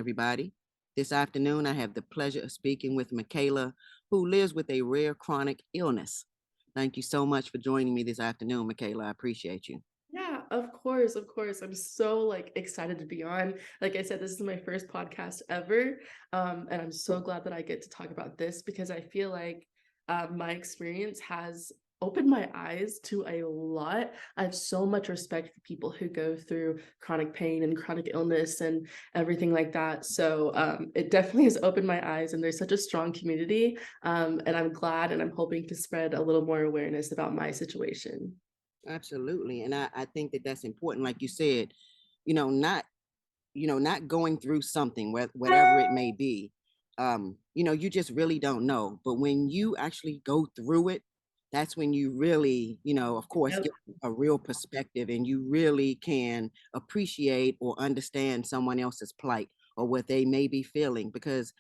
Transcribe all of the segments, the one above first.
everybody. This afternoon, I have the pleasure of speaking with Makayla, who lives with a rare chronic illness. Thank you so much for joining me this afternoon, Makayla. I appreciate you. Yeah, of course, of course. I'm so excited to be on. Like I said, this is my first podcast ever. And I'm so glad that I get to talk about this because I feel like my experience has opened my eyes to a lot. I have so much respect for people who go through chronic pain and chronic illness and everything like that. So it definitely has opened my eyes, and there's such a strong community. And I'm glad and I'm hoping to spread a little more awareness about my situation. Absolutely. And I think that that's important. Like you said, you know, not, not going through something, whatever it may be, you just really don't know. But when you actually go through it, that's when you really, of course, Yep. get a real perspective and you really can appreciate or understand someone else's plight or what they may be feeling, because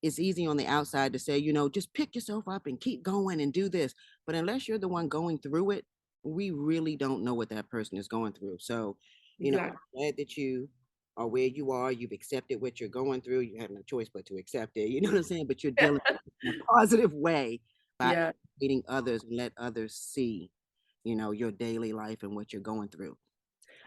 it's easy on the outside to say, just pick yourself up and keep going and do this. But unless you're the one going through it, we really don't know what that person is going through. So, Exactly. I'm glad that you are where you are. You've accepted what you're going through. You have no choice but to accept it. You know what I'm saying? But you're dealing with it in a positive way by Yeah. educating others and let others see, your daily life and what you're going through.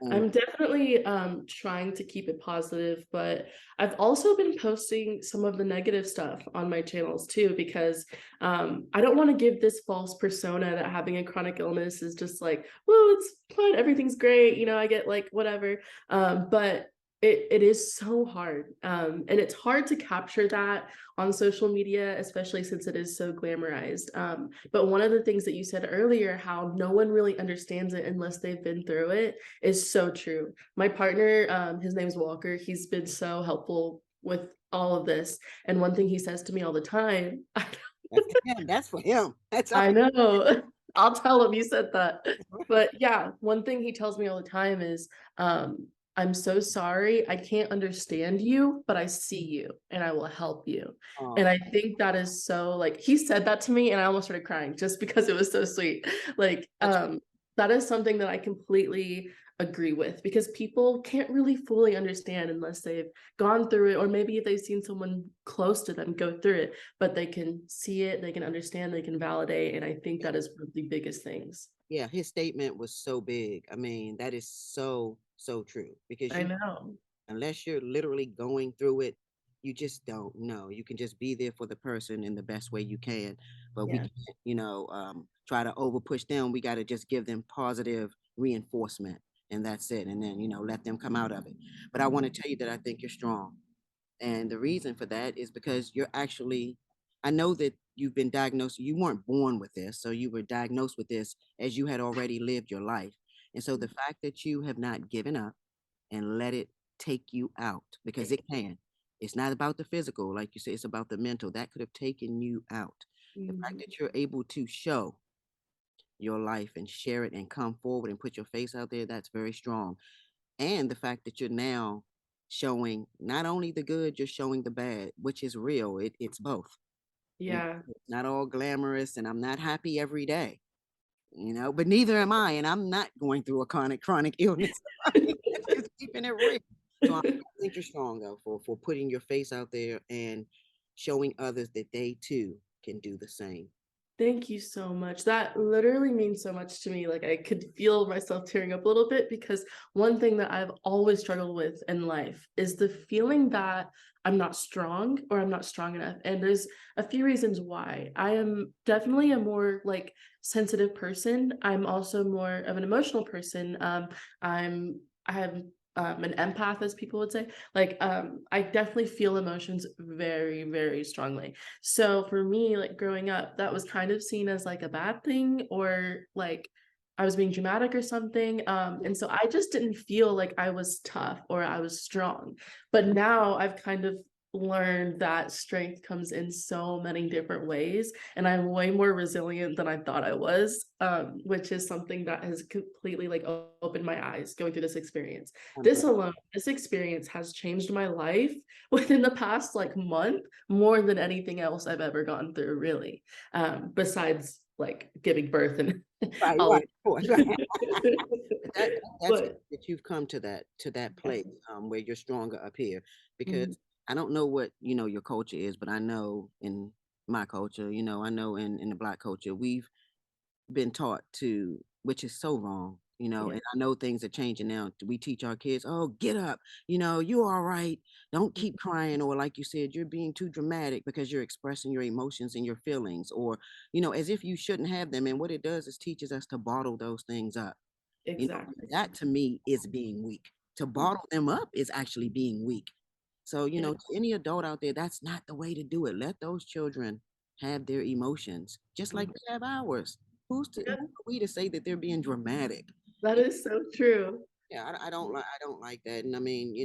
And I'm definitely trying to keep it positive, but I've also been posting some of the negative stuff on my channels too, because I don't want to give this false persona that having a chronic illness is just like, well, it's fine, everything's great, I get like whatever. But it is so hard. And it's hard to capture that on social media, especially since it is so glamorized. But one of the things that you said earlier, how no one really understands it unless they've been through it, is so true. My partner, his name's Walker. He's been so helpful with all of this. And one thing he says to me all the time, that's for him. That's for him. That's all. I know, I'll tell him you said that. But yeah, one thing he tells me all the time is, I'm so sorry. I can't understand you, but I see you and I will help you. And Oh, I think that is so he said that to me and I almost started crying just because it was so sweet. Like, that's that is something that I completely agree with because people can't really fully understand unless they've gone through it, or maybe if they've seen someone close to them go through it, but they can see it, they can understand, they can validate. And I think that is one of the biggest things. yeah, his statement was so big. I mean, that is so, so true because I know. unless you're literally going through it, you just don't know. You can just be there for the person in the best way you can, but we Yeah. can't, try to over push them. We got to just give them positive reinforcement, and that's it. And then, let them come out of it. But I want to tell you that I think you're strong. And the reason for that is because you're actually, I know that you've been diagnosed, you weren't born with this. So you were diagnosed with this as you had already lived your life. And so the fact that you have not given up and let it take you out, because it can. It's not about the physical, like you say, it's about the mental. That could have taken you out. The fact Mhm. that you're able to show your life and share it and come forward and put your face out there, that's very strong. And the fact that you're now showing not only the good, you're showing the bad, which is real. It's both. Yeah. It's not all glamorous, and I'm not happy every day, but neither am I. And I'm not going through a chronic illness. That's just keeping it real. So I think you're strong though for putting your face out there and showing others that they too can do the same. Thank you so much. That literally means so much to me. Like I could feel myself tearing up a little bit because one thing that I've always struggled with in life is the feeling that I'm not strong or I'm not strong enough. And there's a few reasons why. I am definitely a more sensitive person. I'm also more of an emotional person. I have an empath, as people would say. I definitely feel emotions very, very strongly. So for me, growing up, that was kind of seen as a bad thing, or I was being dramatic or something. And so I just didn't feel like I was tough or I was strong. But now I've kind of learned that strength comes in so many different ways, and I'm way more resilient than I thought I was, which is something that has completely opened my eyes going through this experience. I'm This glad. alone, this experience has changed my life within the past month more than anything else I've ever gone through, really. Besides giving birth and Right, all right, of of course, right. But that's good but that you've come to that place where you're stronger up here, because mhm, I don't know what, your culture is, but I know in my culture, I know in the Black culture, we've been taught to, which is so wrong, Yeah, and I know things are changing now. We teach our kids, oh, get up, you're all right. Don't keep crying. Or like you said, you're being too dramatic because you're expressing your emotions and your feelings, or, as if you shouldn't have them. And what it does is teaches us to bottle those things up. exactly. That to me is being weak. To bottle them up is actually being weak. So, Yeah, to any adult out there, that's not the way to do it. Let those children have their emotions just like mhm. we have ours. Who Yeah, are we to say that they're being dramatic? that is so true. Yeah, I don't like that. And I mean,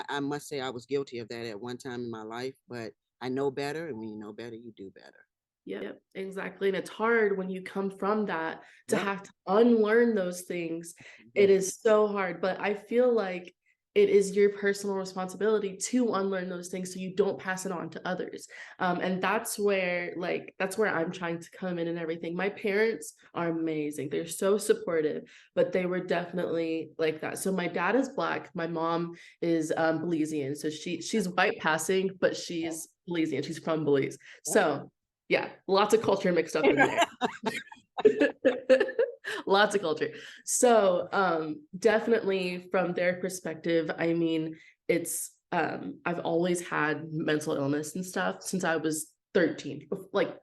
I must say I was guilty of that at one time in my life, but I know better, and when you know better, you do better. Yep, exactly, and it's hard when you come from that to Yep. have to unlearn those things. It Mhm. is so hard, but I feel like it is your personal responsibility to unlearn those things so you don't pass it on to others. And that's where I'm trying to come in and everything. My parents are amazing. They're so supportive, but they were definitely like that. So my dad is Black, my mom is Belizean. So she's white passing, but she's Belizean. She's from Belize. So yeah, lots of culture mixed up in there. Lots of culture. So, definitely from their perspective, I mean, I've always had mental illness and stuff since I was 13. Like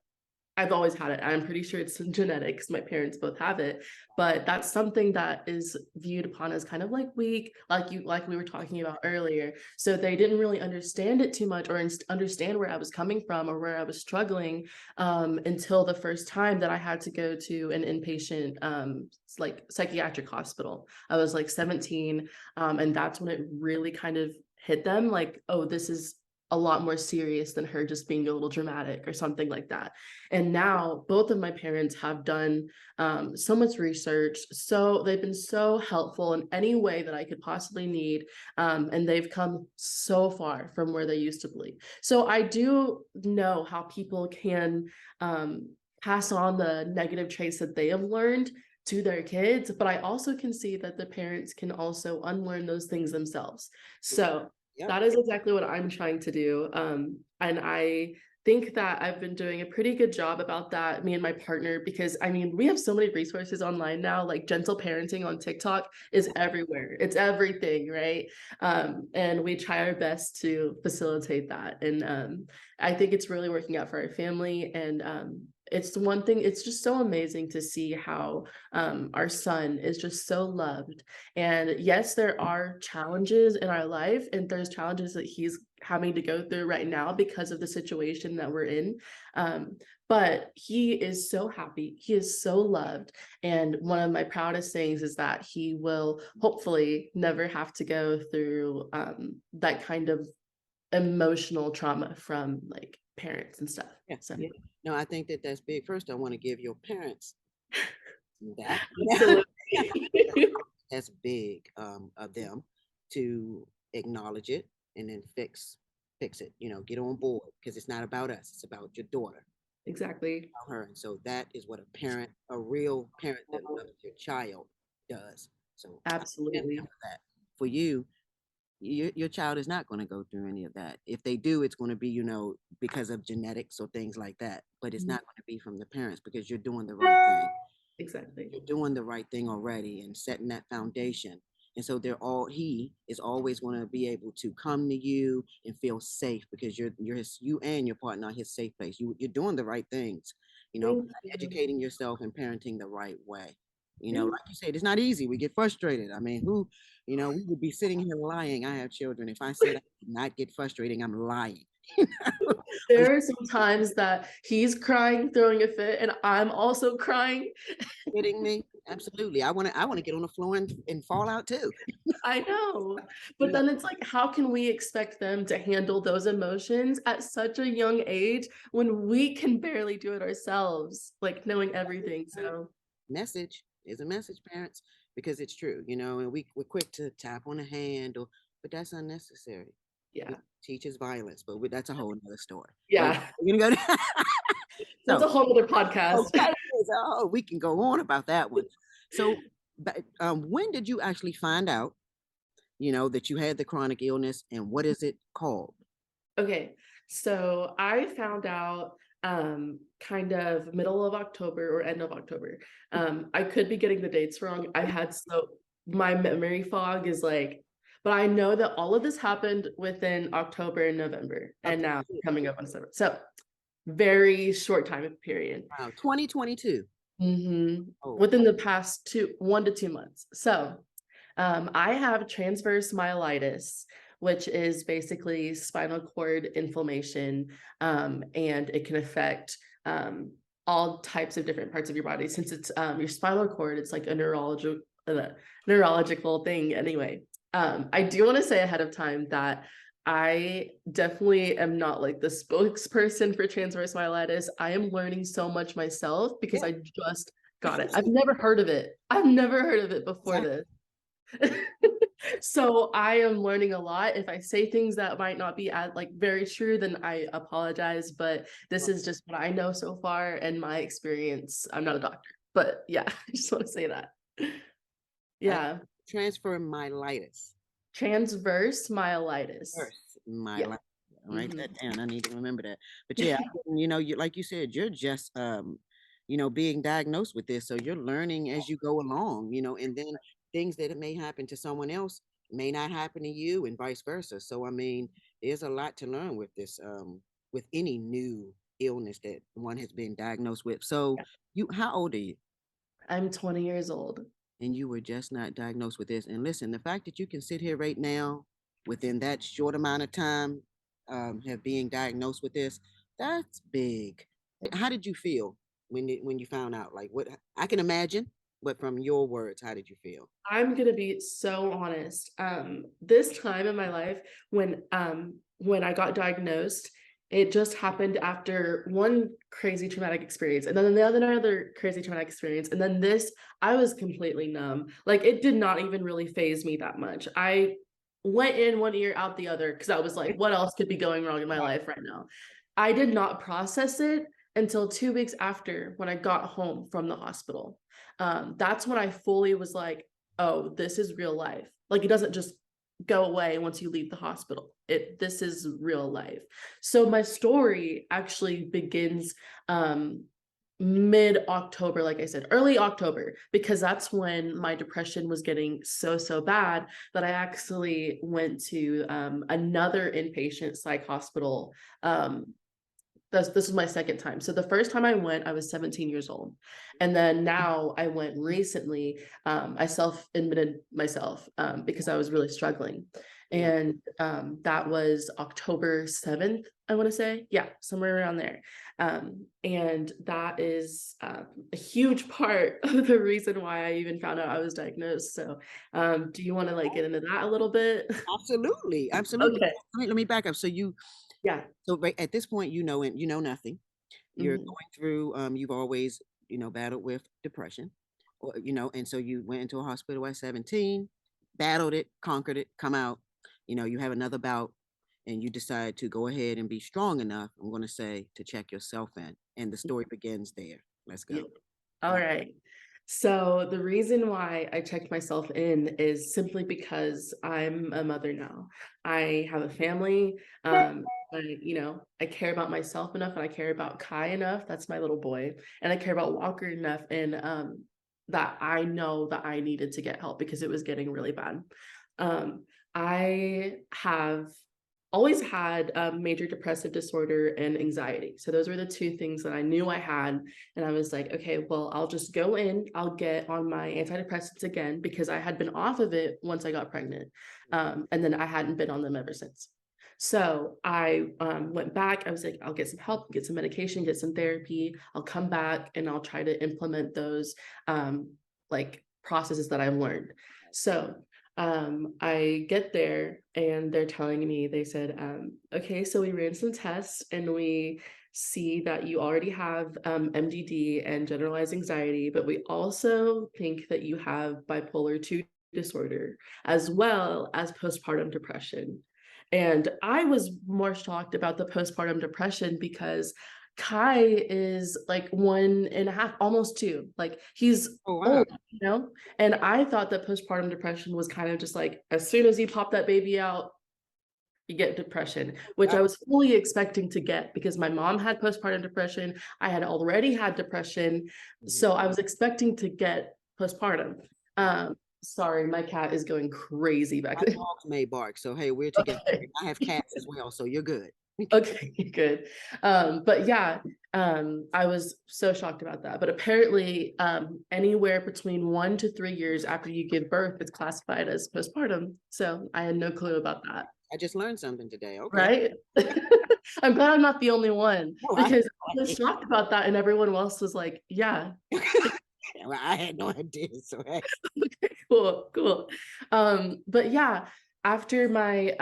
I've always had it. I'm pretty sure it's genetics. My parents both have it, but that's something that is viewed upon as kind of like weak, like we were talking about earlier. So they didn't really understand it too much or understand where I was coming from or where I was struggling until the first time that I had to go to an inpatient like psychiatric hospital. I was like 17, and that's when it really kind of hit them like, oh, this is a lot more serious than her just being a little dramatic or something like that. And now both of my parents have done so much research. So they've been so helpful in any way that I could possibly need. And they've come so far from where they used to believe. So I do know how people can pass on the negative traits that they have learned to their kids, but I also can see that the parents can also unlearn those things themselves. So Yep. that is exactly what I'm trying to do. And I think that I've been doing a pretty good job about that, me and my partner, because I mean, we have so many resources online now, like gentle parenting on TikTok is everywhere. It's everything, right? And we try our best to facilitate that. And I think it's really working out for our family. And it's the one thing, it's just so amazing to see how our son is just so loved. And yes, there are challenges in our life, and there's challenges that he's having to go through right now because of the situation that we're in. But he is so happy. He is so loved. And one of my proudest things is that he will hopefully never have to go through that kind of emotional trauma from like parents and stuff. Yeah. So, Yeah. No, I think that that's big. First, I want to give your parents that. absolutely. That's big of them to acknowledge it and then fix it. Get on board because it's not about us. It's about your daughter, Exactly. about her. And so that is what a real parent that loves your child does. So I commend them Absolutely. for that. For you, your child is not going to go through any of that. If they do, it's going to be, because of genetics or things like that. But it's Mhm. not going to be from the parents because you're doing the right thing. Exactly. You're doing the right thing already and setting that foundation. And so he is always going to be able to come to you and feel safe because you and your partner are his safe place. You're doing the right things, Thank you. educating yourself and parenting the right way. Thank Like you said, it's not easy. We get frustrated. I mean, we would be sitting here lying. I have children. If I said I did not get frustrating, I'm lying. But There are some times that he's crying, throwing a fit, and I'm also crying. kidding me? Absolutely. I want to get on the floor and fall out too. I know. But Yeah. then it's like, how can we expect them to handle those emotions at such a young age when we can barely do it ourselves, like knowing everything. So, Message is a message, parents, because it's true, and we're quick to tap on the hand, but that's unnecessary. yeah. It teaches violence, but that's a whole nother story. So Yeah. we're gonna go. That's So a whole other podcast. okay, so we can go on about that one. So, but when did you actually find out, that you had the chronic illness, and what is it called? Okay, so I found out kind of middle of October or end of October. I could be getting the dates wrong. I had so my memory fog is like, but I know that all of this happened within October and November, and Okay, now good. coming up on December. So very short time period. Wow, 2022. Oh, Within the past 1 to 2 months. So I have transverse myelitis, which is basically spinal cord inflammation, and it can affect all types of different parts of your body. Since it's your spinal cord, it's like a neurological thing. Anyway, I do want to say ahead of time that I definitely am not like the spokesperson for transverse myelitis. I am learning so much myself because yeah. I just got it. I've never heard of it. I've never heard of it before Exactly. this. So I am learning a lot. If I say things that might not be as like very true, then I apologize. But this is just what I know so far and my experience. I'm not a doctor, but yeah, I just want to say that. Uh, Yeah, transfer myelitis. transverse myelitis. First, my Yeah. life. Write Mhm. that down. I need to remember that. But yeah, you know, you like you said, you're just you know, being diagnosed with this. So you're learning as you go along, you know, and then things that it may happen to someone else may not happen to you and vice versa. So I mean, there's a lot to learn with any new illness that one has been diagnosed with. So you how old are you? I'm 20 years old. And you were just not diagnosed with this. And listen, the fact that you can sit here right now within that short amount of time, have being diagnosed with this, that's big. How did you feel when you found out? Like what I can imagine, but from your words, how did you feel? I'm gonna be so honest. This time in my life when I got diagnosed, it just happened after one crazy traumatic experience, and then another crazy traumatic experience, and then this, I was completely numb. Like it did not even really phase me that much. I went in one ear, out the other, because I was like, what else could be going wrong in my life right now? I did not process it until 2 weeks after when I got home from the hospital. That's when I fully was like, oh, this is real life. Like it doesn't just go away once you leave the hospital. This is real life. So my story actually begins mid October, like I said, early October, because that's when my depression was getting so bad that I actually went to another inpatient psych hospital. This was my second time. So the first time I went, I was 17 years old. And then now I went recently. I self-admitted myself because I was really struggling. Yeah. And that was October 7th, I want to say. Yeah, somewhere around there. And that is a huge part of the reason why I even found out I was diagnosed. So do you want to like get into that a little bit? Absolutely, absolutely. Okay. Let me back up. So you Yeah. so right at this point, you know, and you know nothing. You're Mhm. going through, you've always, you know, battled with depression, or, you know, and so you went into a hospital at 17, battled it, conquered it, come out, you know, you have another bout, and you decide to go ahead and be strong enough, I'm going to say, to check yourself in. And the story begins there. Let's Yeah. go. All right. So the reason why I checked myself in is simply because I'm a mother now. I have a family. I care about myself enough and I care about Kai enough. That's my little boy. And I care about Walker enough and that I know that I needed to get help because it was getting really bad. I have always had major depressive disorder and anxiety. So those were the two things that I knew I had. And I was like, okay, well, I'll just go in, I'll get on my antidepressants again because I had been off of it once I got pregnant. And then I hadn't been on them ever since. So I went back. I was like, I'll get some help, get some medication, get some therapy. I'll come back and I'll try to implement those like processes that I've learned. So I get there and they're telling me, they said, okay, so we ran some tests and we see that you already have MDD and generalized anxiety, but we also think that you have bipolar 2 disorder as well as postpartum depression. And I was more shocked about the postpartum depression because Kai is like 1.5, almost 2. Like he's Oh, wow. old, you know? And I thought that postpartum depression was kind of just like as soon as you pop that baby out, you get depression, which I I was fully expecting to get because my mom had postpartum depression. I had already had depression. mhm. So I was expecting to get postpartum. Sorry, my cat is going crazy back My there. dogs may bark, so hey, we're together. Okay. I have cats as well, so you're good. Okay, good. But yeah, I was so shocked about that. But apparently, anywhere between 1 to 3 years after you give birth, it's classified as postpartum. So I had no clue about that. I just learned something today. Okay. Right? I'm glad I'm not the only one No, I because I was shocked about that, and everyone else was like, "Yeah, well, I had no idea. So hey, okay, cool, cool." But yeah, after my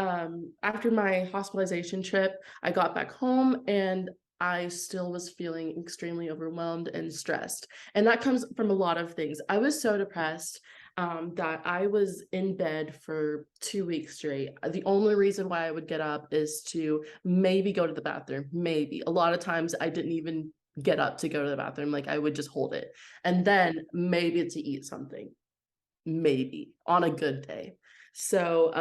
hospitalization trip, I got back home and I still was feeling extremely overwhelmed and stressed. And that comes from a lot of things. I was so depressed that I was in bed for 2 weeks straight. The only reason why I would get up is to maybe go to the bathroom. Maybe. A lot of times I didn't even get up to go to the bathroom. Like I would just hold it. And then maybe to eat something, maybe on a good day. So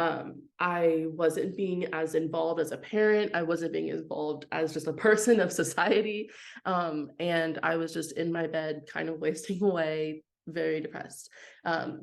I wasn't being as involved as a parent. I wasn't being involved as just a person of society. And I was just in my bed, kind of wasting away, very depressed.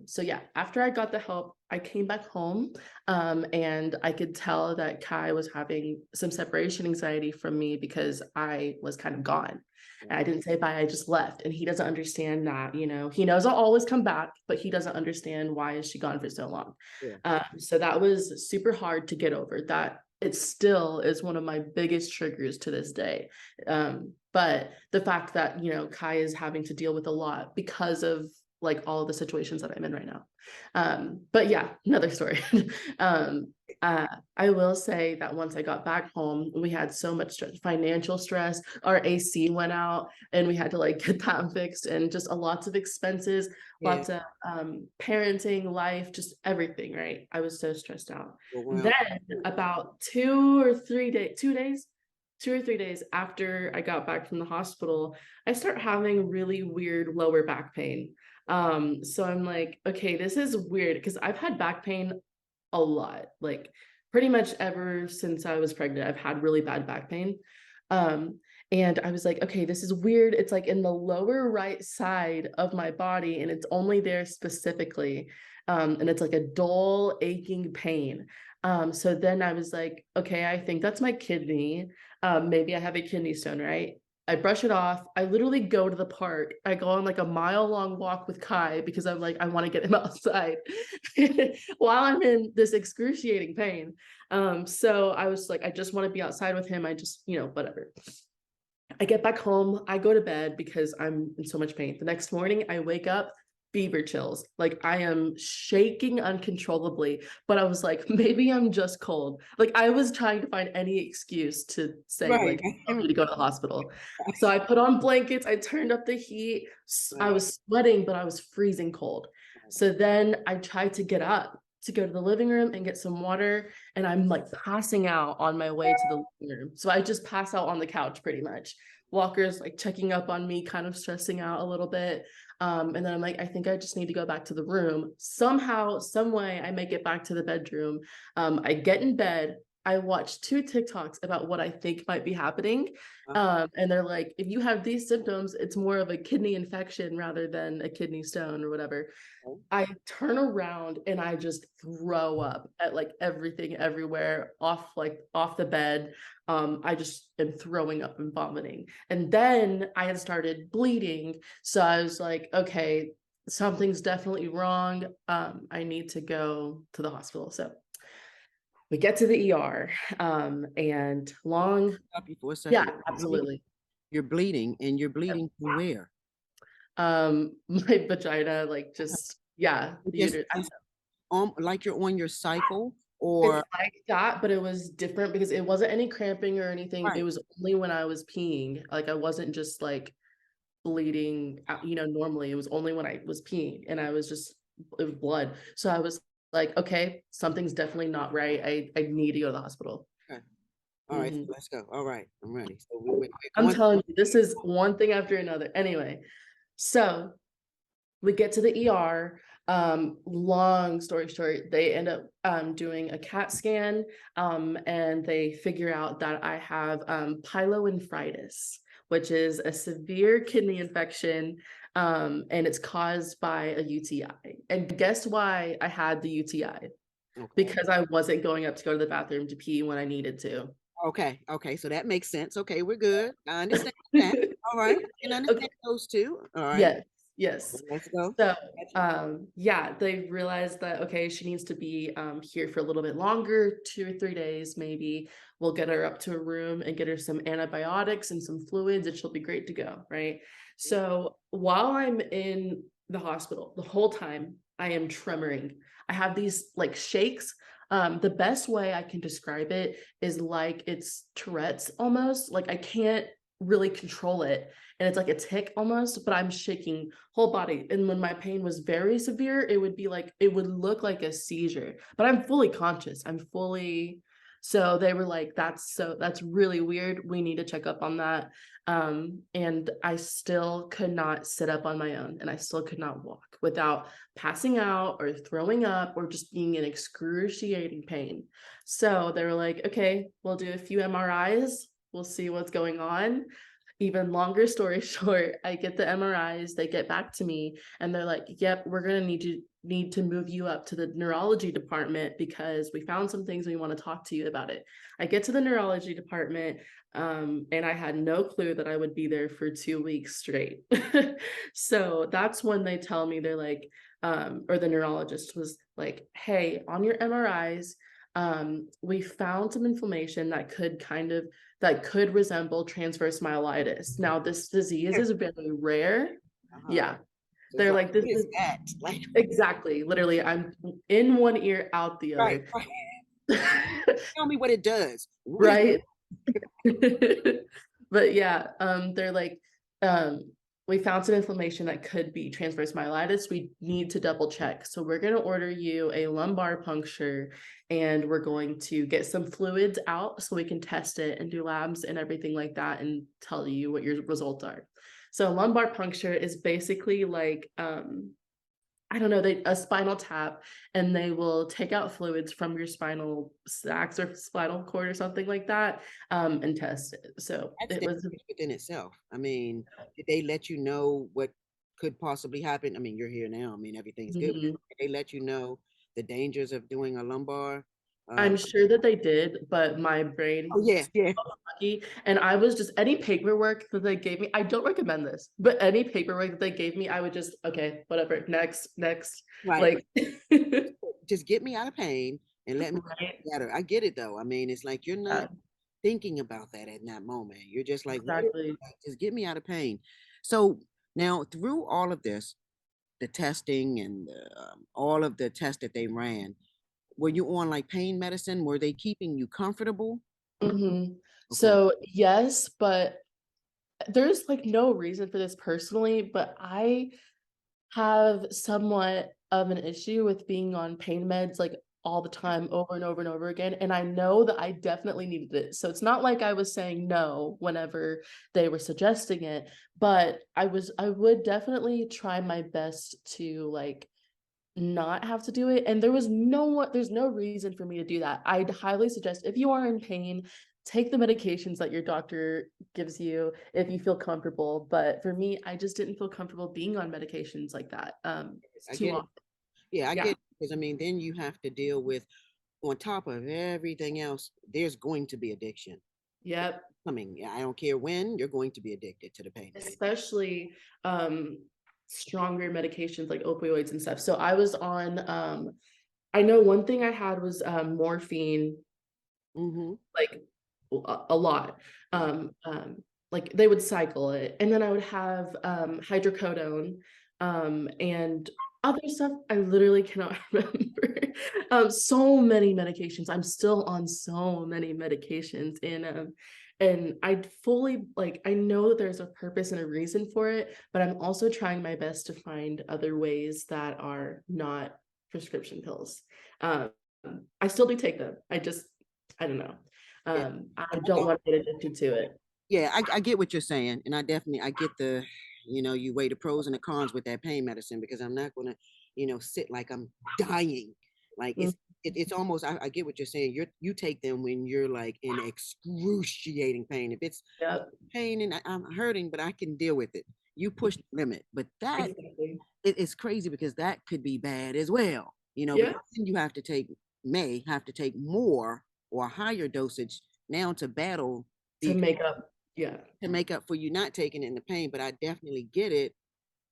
So yeah, after I got the help, I came back home and I could tell that Kai was having some separation anxiety from me because I was kind of gone. And I didn't say bye, I just left. And he doesn't understand that, he knows I'll always come back, but he doesn't understand why is she gone for so long. yeah, So that was super hard to get over. That it still is one of my biggest triggers to this day. But the fact that, Kai is having to deal with a lot because of like all of the situations that I'm in right now. But yeah, another story. um, I will say that once I got back home, we had so much stress, financial stress. Our AC went out and we had to like get that fixed and just lots of expenses, yeah. lots of parenting, life, just everything, right? I was so stressed out. Well, Then about 2 or 3 days, 2 days, 2 or 3 days after I got back from the hospital, I start having really weird lower back pain. So I'm like, okay, this is weird because I've had back pain a lot. Like pretty much ever since I was pregnant, I've had really bad back pain. Um, and I was like, okay, this is weird. It's like in the lower right side of my body, and it's only there specifically. And it's like a dull, aching pain. So then I was like, okay, I think that's my kidney. Maybe I have a kidney stone, right? I brush it off. I literally go to the park. I go on like a mile-long walk with Kai because I'm like, I want to get him outside while I'm in this excruciating pain. So I was like, I just want to be outside with him. I just, whatever. I get back home. I go to bed because I'm in so much pain. The next morning, I wake up, fever chills. Like I am shaking uncontrollably. But I was like, maybe I'm just cold. Like I was trying to find any excuse to say, right. like, I need to go to the hospital. So I put on blankets. I turned up the heat. I Right. was sweating, but I was freezing cold. So then I tried to get up to go to the living room and get some water. And I'm like passing out on my way to the living room. So I just pass out on the couch pretty much. Walker's like checking up on me, kind of stressing out a little bit. And then I'm like, I think I just need to go back to the room. Somehow, some way, I make it back to the bedroom. I get in bed. I watch 2 TikToks about what I think might be happening. And they're like, if you have these symptoms, it's more of a kidney infection rather than a kidney stone or whatever. I turn around and I just throw up at like everything everywhere off the bed. I just am throwing up and vomiting. And then I had started bleeding. So I was like, okay, something's definitely wrong. I need to go to the hospital. So we get to the ER. And long, Stop you for a yeah, second. absolutely. You're bleeding, and you're bleeding from where? My vagina, like just, yeah, the Just, uterus. just like you're on your cycle, It's or like that, but it was different because it wasn't any cramping or anything. It right. was only when I was peeing. Like I wasn't just like bleeding out, normally. It was only when I was peeing and I was just, it was blood. So I was like, okay, something's definitely not right. I need to go to the hospital. Okay. All right. So Mhm. let's go. All right. I'm ready. So we're I'm going. telling you, this is one thing after another. Anyway, so we get to the ER. Long story short, they end up doing a CAT scan, and they figure out that I have pyelonephritis, which is a severe kidney infection, and it's caused by a UTI. And guess why I had the UTI? Okay. Because I wasn't going up to go to the bathroom to pee when I needed to. Okay. Okay. So that makes sense. Okay, we're good. I understand that. All right. I can Okay. understand those two. All right. Yes, yes. Let's go. So, Gotcha. yeah, they realized that, okay, she needs to be here for a little bit longer, 2 or 3 days, maybe. We'll get her up to a room and get her some antibiotics and some fluids, and she'll be great to go, right? So while I'm in the hospital, the whole time I am tremoring. I have these like shakes. The best way I can describe it is like it's Tourette's almost. Like I can't really control it. And it's like a tick almost, but I'm shaking whole body. And when my pain was very severe, it would be like, it would look like a seizure, but I'm fully conscious. I'm fully, so they were like, that's really weird. We need to check up on that. And I still could not sit up on my own, and I still could not walk without passing out or throwing up or just being in excruciating pain. So they were like, okay, we'll do a few MRIs. We'll see what's going on. Even longer story short, I get the MRIs, they get back to me and they're like, yep, we're gonna need to move you up to the neurology department because we found some things we want to talk to you about it. I get to the neurology department, and I had no clue that I would be there for 2 weeks straight. So that's when they tell me, they're like, or the neurologist was like, hey, on your MRIs, we found some inflammation that could resemble transverse myelitis. Now, this disease is very rare. Uh-huh. Yeah. So it's They're like, like, this what is is that? Like, exactly, literally, I'm in one ear, out the right, other. right. Tell me what it does. What is Right? But yeah, they're like, um, we found some inflammation that could be transverse myelitis. We need to double check. So we're going to order you a lumbar puncture, and we're going to get some fluids out so we can test it and do labs and everything like that and tell you what your results are. So lumbar puncture is basically like, I don't know, a spinal tap, and they will take out fluids from your spinal sacs or spinal cord or something like that, and test it. So that's it was, dangerous within itself? I mean, did they let you know what could possibly happen? I mean, you're here now. I mean, everything's good. mhm. Did they let you know the dangers of doing a lumbar? I'm Um, sure that they did, but my oh brain yeah, was yeah. so lucky, and I was just, any paperwork that they gave me, I don't recommend this, but any paperwork that they gave me, I would just, okay, whatever, next, next, Right. like, Just get me out of pain and let me right, get better. I get it though. I mean, it's like you're yeah, not thinking about that in that moment. You're just like, what is exactly. that? Just get me out of pain. So now through all of this, the testing and all of the tests that they ran, were you on like pain medicine? Were they keeping you comfortable? Mhm. Okay. So, yes, but there's like no reason for this personally, but I have somewhat of an issue with being on pain meds like all the time, over and over and over again. And I know that I definitely needed it. So it's not like I was saying no whenever they were suggesting it, but I would definitely try my best to like not have to do it. And there's no reason for me to do that. I'd highly suggest, if you are in pain, take the medications that your doctor gives you if you feel comfortable. But for me, I just didn't feel comfortable being on medications like that. It's I too get it. often. Yeah, I get Yeah. it. Because I mean, then you have to deal with, on top of everything else, there's going to be addiction Yep. coming. Yeah, I don't care when, you're going to be addicted to the pain medication. Especially stronger medications like opioids and stuff. So I was on I know one thing I had was morphine, Mm-hmm. like a lot. Like they would cycle it, and then I would have hydrocodone, and other stuff I literally cannot remember. So many medications. I'm still on so many medications, and I fully like, I know that there's a purpose and a reason for it, but I'm also trying my best to find other ways that are not prescription pills. Um, I still do take them. I don't know. Yeah. I And I don't don't, want to get addicted to it. yeah, I get what you're saying. And I definitely, I get the, you know, you weigh the pros and the cons with that pain medicine because I'm not going to, sit like I'm dying. Like Mm, it's almost, I get what you're saying. You take them when you're like in excruciating pain. If it's yep, pain and I'm hurting, but I can deal with it. You push the limit, but that exactly. it's crazy because that could be bad as well. Yeah, Because then you have to may have to take more or a higher dosage now to battle to the make up. Yeah, to make up for you not taking it in the pain. But I definitely get it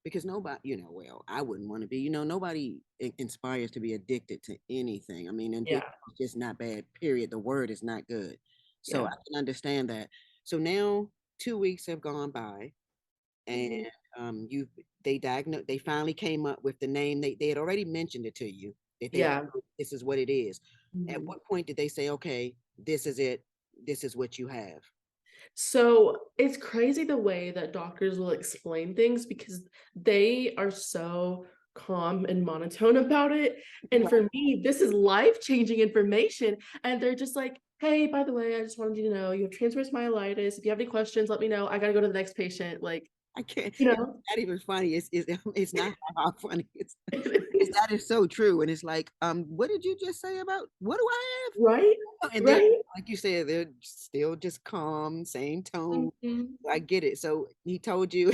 because nobody, well, I wouldn't want to be, nobody inspires to be addicted to anything. I mean, addiction yeah, is just not bad, period. The word is not good. So I yeah. can understand that. So now 2 weeks have gone by and Mhm. you they finally came up with the name. They had already mentioned it to you that Yeah. this is what it is. At Mhm. what point did they say, okay, this is it, this is what you have? So it's crazy the way that doctors will explain things because they are so calm and monotone about it. And for me, this is life-changing information. And they're just like, hey, by the way, I just wanted you to know you have transverse myelitis. If you have any questions, let me know. I gotta go to the next patient. Like, I can't. you It's know, not even funny. It's not how funny. It's that is so true. And it's like, what did you just say about what do I right? have? And they're Right? like you said, they're still just calm, same tone. Mhm. I get it. So he told you,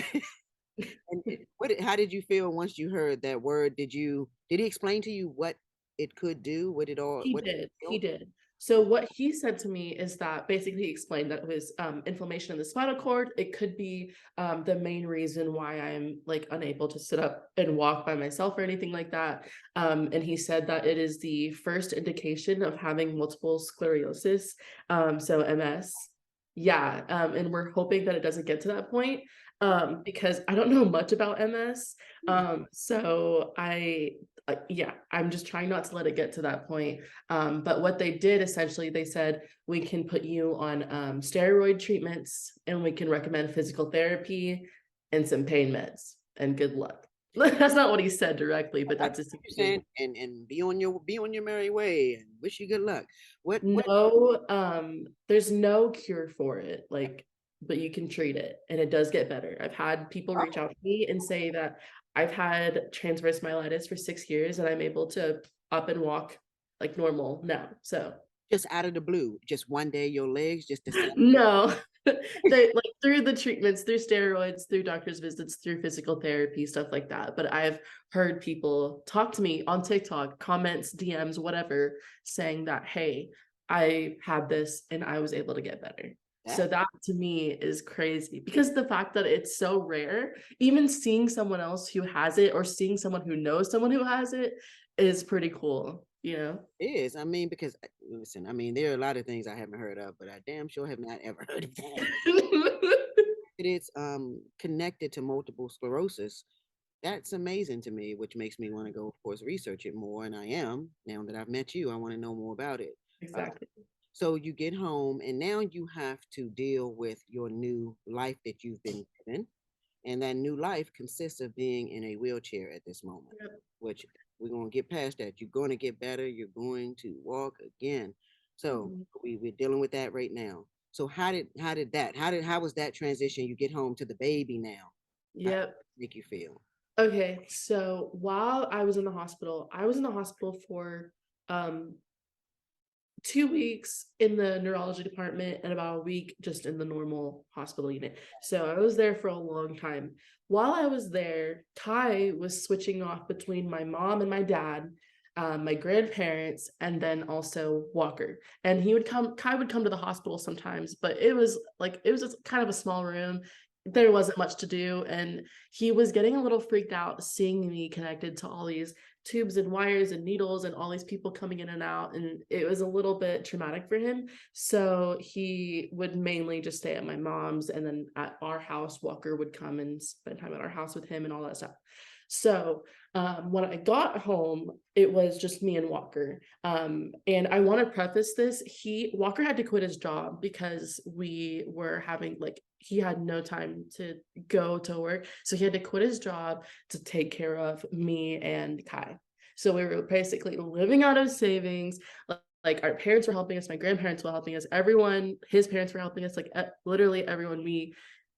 and how did you feel once you heard that word? Did he explain to you what it could do? He What did, it he felt? did. So what he said to me is that basically he explained that it was inflammation in the spinal cord. It could be the main reason why I'm like unable to sit up and walk by myself or anything like that. And he said that it is the first indication of having multiple sclerosis, so MS. Yeah, and we're hoping that it doesn't get to that point because I don't know much about MS. So yeah, I'm just trying not to let it get to that point. But what they did essentially, they said we can put you on steroid treatments and we can recommend physical therapy and some pain meds. And good luck. That's not what he said directly, but I that's get what you're essentially saying, and be on your merry way, and wish you good luck. What no. There's no cure for it, like, but you can treat it, and it does get better. I've had people reach out to me and say that I've had transverse myelitis for 6 years, and I'm able to up and walk like normal now. So just out of the blue, just one day your legs just decided. no, they like through the treatments, through steroids, through doctor's visits, through physical therapy, stuff like that. But I've heard people talk to me on TikTok, comments, DMs, whatever, saying that, hey, I had this and I was able to get better. So That that to me is crazy because the fact that it's so rare, even seeing someone else who has it or seeing someone who knows someone who has it is pretty cool, you know? is. I mean, because listen, I mean, there are a lot of things I haven't heard of, but I damn sure have not ever heard of that. It is connected to multiple sclerosis. That's amazing to me, which makes me want to go, of course, research it more. And I am now that I've met you. I want to know more about it. Uh, Exactly. so you get home, and now you have to deal with your new life that you've been given. And that new life consists of being in a wheelchair at this moment, Yep. which we're going to get past that. You're going to get better. You're going to walk again. So Mhm. we're dealing with that right now. So how was that transition? You get home to the baby now. How did Yep. it make you feel? Okay, so while I was in the hospital, I was in the hospital for um 2 weeks in the neurology department and about a week just in the normal hospital unit. So I was there for a long time. While I was there, Kai was switching off between my mom and my dad, my grandparents, and then also Walker. And Kai would come to the hospital sometimes, but it was just kind of a small room. There wasn't much to do. And he was getting a little freaked out seeing me connected to all these tubes and wires and needles and all these people coming in and out, and it was a little bit traumatic for him. So he would mainly just stay at my mom's, and then at our house Walker would come and spend time at our house with him and all that stuff. So when I got home, it was just me and Walker. And I want to preface this: Walker had to quit his job because we were having like he had no time to go to work, so he had to quit his job to take care of me and Kai. So we were basically living out of savings. Like our parents were helping us, my grandparents were helping us, everyone, his parents were helping us, like literally everyone. We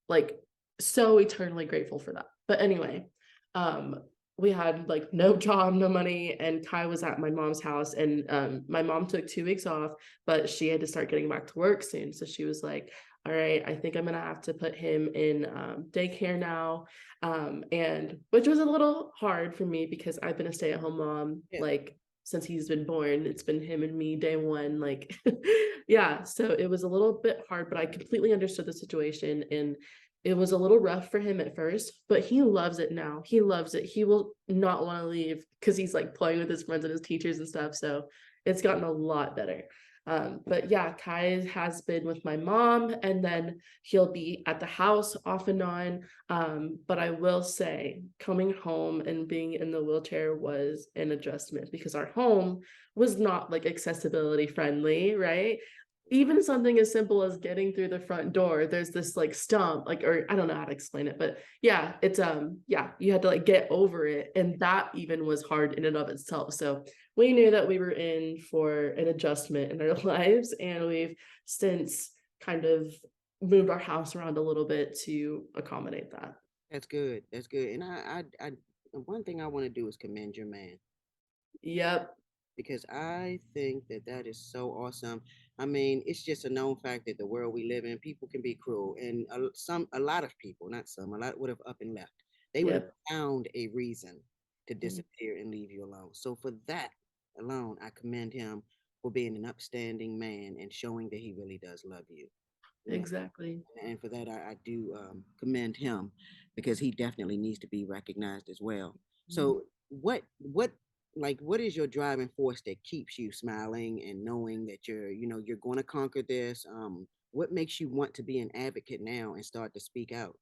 like so eternally grateful for that. But anyway, um, we had like no job, no money, and Kai was at my mom's house. And my mom took 2 weeks off, but she had to start getting back to work soon. So she was like, all right, I think I'm gonna have to put him in daycare now. And which was a little hard for me because I've been a stay-at-home mom Yeah, like since he's been born. It's been him and me day one. Like, yeah. So it was a little bit hard, but I completely understood the situation. And it was a little rough for him at first, but he loves it now. He loves it. He will not want to leave because he's like playing with his friends and his teachers and stuff. So it's gotten a lot better. But yeah, Kai has been with my mom, and then he'll be at the house off and on. But I will say, coming home and being in the wheelchair was an adjustment because our home was not like accessibility friendly, right? Even something as simple as getting through the front door, there's this like stump, like, or I don't know how to explain it, but yeah, it's yeah, you had to like get over it, and that even was hard in and of itself. So we knew that we were in for an adjustment in our lives, and we've since kind of moved our house around a little bit to accommodate that. that's good. That's good. And the one thing I want to do is commend your man, Yep. because I think that that is so awesome. I mean, it's just a known fact that the world we live in, people can be cruel, and a lot of people, not some, a lot would have up and left. They would have Yep. found a reason to Mhm. disappear and leave you alone. So for that alone, I commend him for being an upstanding man and showing that he really does love you. You know, Exactly. and for that, I do commend him because he definitely needs to be recognized as well. Mhm. So, what is your driving force that keeps you smiling and knowing that you're going to conquer this? What makes you want to be an advocate now and start to speak out?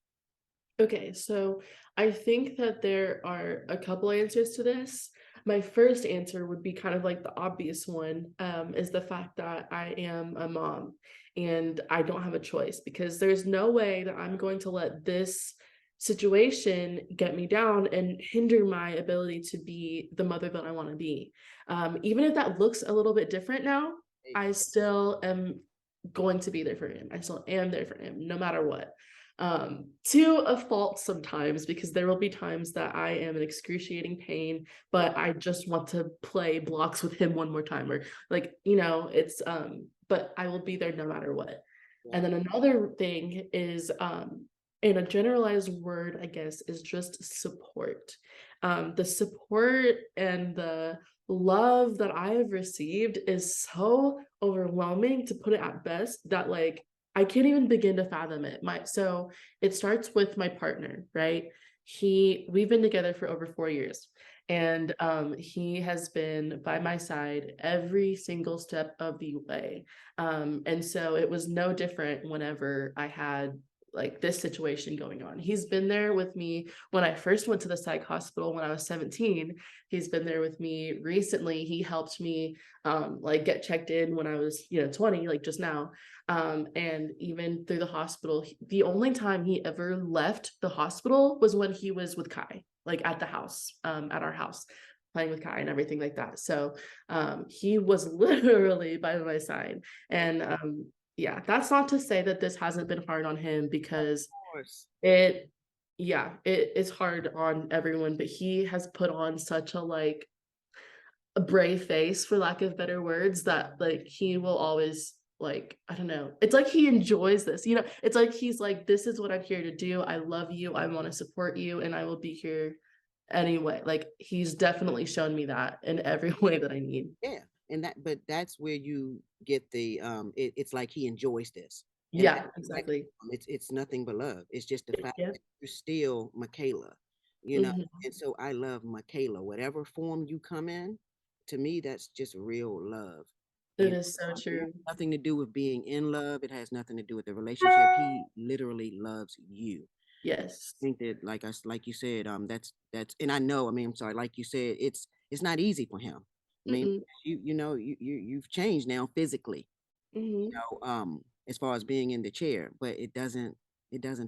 Okay, so I think that there are a couple answers to this. My first answer would be kind of like the obvious one, is the fact that I am a mom and I don't have a choice because there's no way that I'm going to let this situation get me down and hinder my ability to be the mother that I want to be. Even if that looks a little bit different now, I Amen. still am going to be there for him. I still am there for him no matter what, to a fault sometimes because there will be times that I am in excruciating pain, but I just want to play blocks with him one more time, or like, it's but I will be there no matter what. And Right. then another thing is in a generalized word, I guess, is just support. The support and the love that I have received is so overwhelming, to put it at best, that like I can't even begin to fathom it. So it starts with my partner, right? We've been together for over 4 years, and he has been by my side every single step of the way. And so it was no different whenever I had like this situation going on. He's been there with me when I first went to the psych hospital when I was 17. He's been there with me recently. He helped me like get checked in when I was, 20, like just now. And even through the hospital, the only time he ever left the hospital was when he was with Kai, like at the house, at our house, playing with Kai and everything like that. So he was literally by my side. And yeah, that's not to say that this hasn't been hard on him, because Of course. it, yeah, it is hard on everyone, but he has put on such a like a brave face, for lack of better words, that like he will always, like, I don't know, it's like he enjoys this, it's like he's like, this is what I'm here to do. I love you, I want to support you, and I will be here anyway. Like, he's definitely shown me that in every way that I need. Yeah, but that's where you get it's like he enjoys this. And Yeah, like exactly. it's nothing but love. It's just the fact Yeah. that you're still Makayla, you know. Mhm. And so I love Makayla, whatever form you come in, to me that's just real love. It You is so it has true. nothing to do with being in love. It has nothing to do with the relationship. He literally loves you. Yes. Think that like you said, that's and I know, I mean, I'm sorry, like you said, it's not easy for him. I mean, Mm-mm. you've changed now physically, Mhm. as far as being in the chair, but it doesn't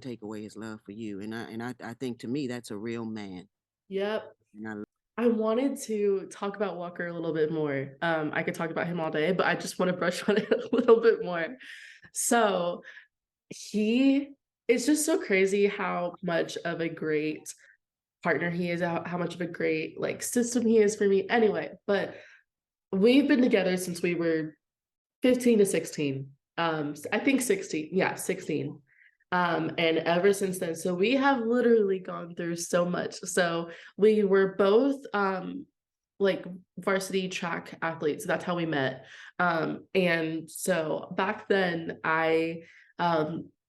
take away his love for you. And I think to me that's a real man. Yep. And I I wanted to talk about Walker a little bit more. I could talk about him all day, but I just want to brush on it a little bit more. So he it's just so crazy how much of a great partner he is, how much of a great like system he is for me. Anyway, but we've been together since we were 15 to 16. I think 16. Yeah, 16. And ever since then, so we have literally gone through so much. So we were both like varsity track athletes. That's how we met. And so back then I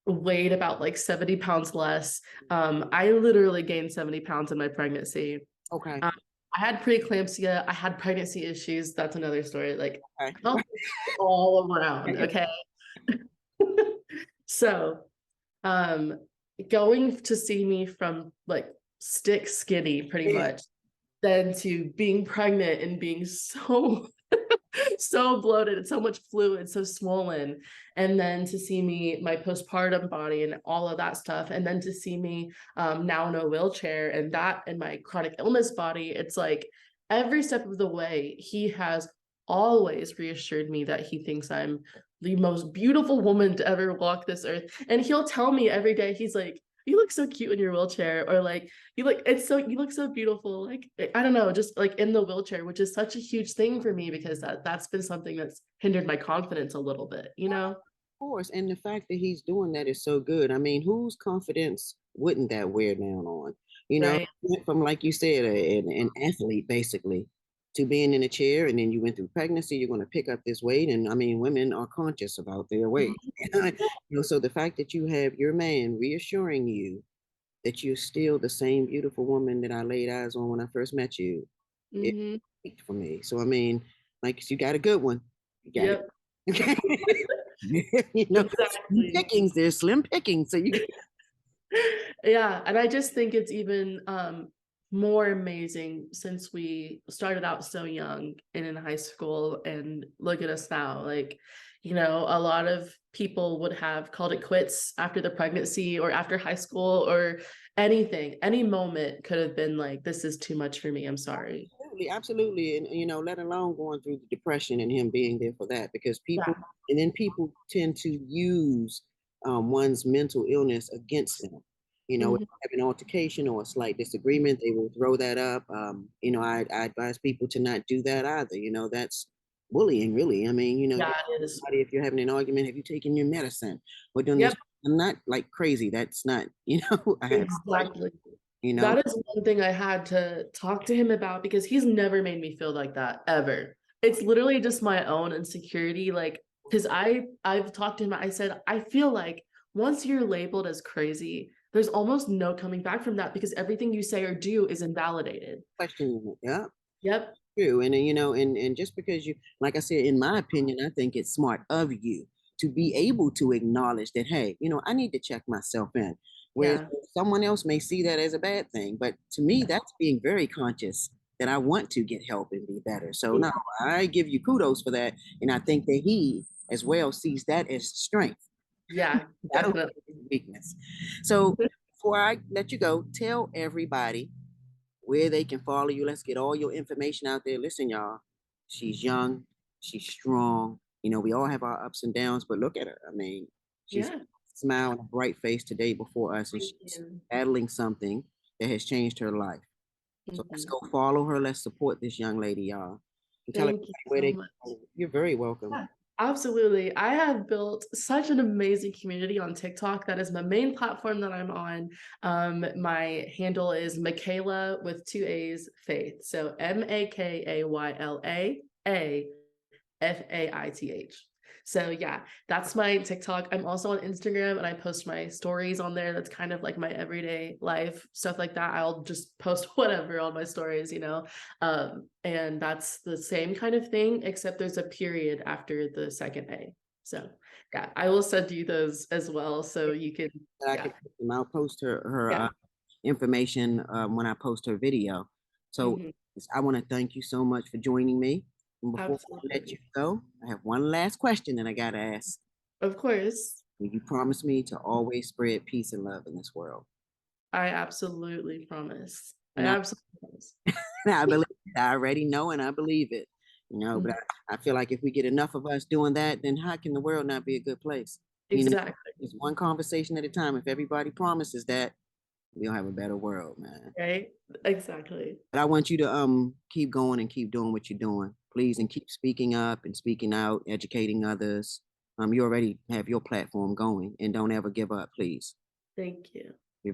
weighed about like 70 pounds less. I literally gained 70 pounds in my pregnancy. Okay. Um, I had preeclampsia, I had pregnancy issues. That's another story. Like Okay. health all around. Okay. So um going to see me from like stick skinny pretty Yeah. much then to being pregnant and being so so bloated and so much fluid, so swollen, and then to see me my postpartum body and all of that stuff, and then to see me now in a wheelchair and that and my chronic illness body, it's like every step of the way he has always reassured me that he thinks I'm the most beautiful woman to ever walk this earth. And he'll tell me every day, he's like, you look so cute in your wheelchair, or like you look so beautiful, like I don't know, just like in the wheelchair, which is such a huge thing for me because that's been something that's hindered my confidence a little bit, you know? Course, and the fact that he's doing that is so good. I mean, whose confidence wouldn't that wear down on? You know, Right. went from like you said, an athlete basically to being in a chair, and then you went through pregnancy. You're going to pick up this weight, and I mean, women are conscious about their weight. So the fact that you have your man reassuring you that you're still the same beautiful woman that I laid eyes on when I first met you, it Mm-hmm. peaked for me. So I mean, like you got a good one. You got Yep. it. Slim Exactly. pickings. There's slim pickings. So you get Yeah, and I just think it's even more amazing since we started out so young and in high school, and look at us now. Like, you know, a lot of people would have called it quits after the pregnancy or after high school or anything. Any moment could have been like, this is too much for me. I'm sorry. absolutely, absolutely, and let alone going through the depression and him being there for that, because Yeah. people, and then people tend to use one's mental illness against them. If Mhm. they have an altercation or a slight disagreement, they will throw that up. I advise people to not do that either. That's bullying, really. I mean, Yeah, it is. if you're having an argument, have you taken your medicine or done this? Yep, I'm not like crazy. That's not, I have, exactly. you know, That is one thing I had to talk to him about because he's never made me feel like that ever. It's literally just my own insecurity. Like, because I've talked to him, I said, I feel like once you're labeled as crazy, there's almost no coming back from that because everything you say or do is invalidated. questioning it. Yeah. Yep. True. And and just because you, like I said, in my opinion, I think it's smart of you to be able to acknowledge that, hey, I need to check myself in. Whereas Yeah. someone else may see that as a bad thing. But to me, that's being very conscious that I want to get help and be better. So no, I give you kudos for that. And I think that he as well sees that as strength. Yeah, I don't definitely. think it's weakness. So before I let you go, tell everybody where they can follow you. Let's get all your information out there. Listen, y'all, she's young, she's strong. We all have our ups and downs, but look at her. I mean, she's Yeah. smiling a bright face today before us, and Thank she's you. battling something that has changed her life. So let's Mhm. go follow her. Let's support this young lady, y'all. And tell Thank you everybody where so they much. can go. You're very welcome. Yeah, absolutely. I have built such an amazing community on TikTok. That is my main platform that I'm on. My handle is Makayla with two A's Faith. So Makayla Faith. So yeah, that's my TikTok. I'm also on Instagram and I post my stories on there. That's kind of like my everyday life, stuff like that. I'll just post whatever on my stories, you know. And that's the same kind of thing, except there's a period after the second A. So yeah, I will send you those as well so you can, That I yeah. can, and I'll post her Yeah. information when I post her video. So Mhm. I want to thank you so much for joining me. And before I let you Absolutely. go, I have one last question that I got to ask. Of course. Will you promise me to always spread peace and love in this world? I absolutely promise. I And I, absolutely promise. I believe it. I already know and I believe it. But Mhm. I feel like if we get enough of us doing that, then how can the world not be a good place? You know, Exactly. it's one conversation at a time. If everybody promises that, we'll have a better world, man. right? Exactly. But I want you to keep going and keep doing what you're doing, please, and keep speaking up and speaking out, educating others. You already have your platform going, and don't ever give up, please. Thank you.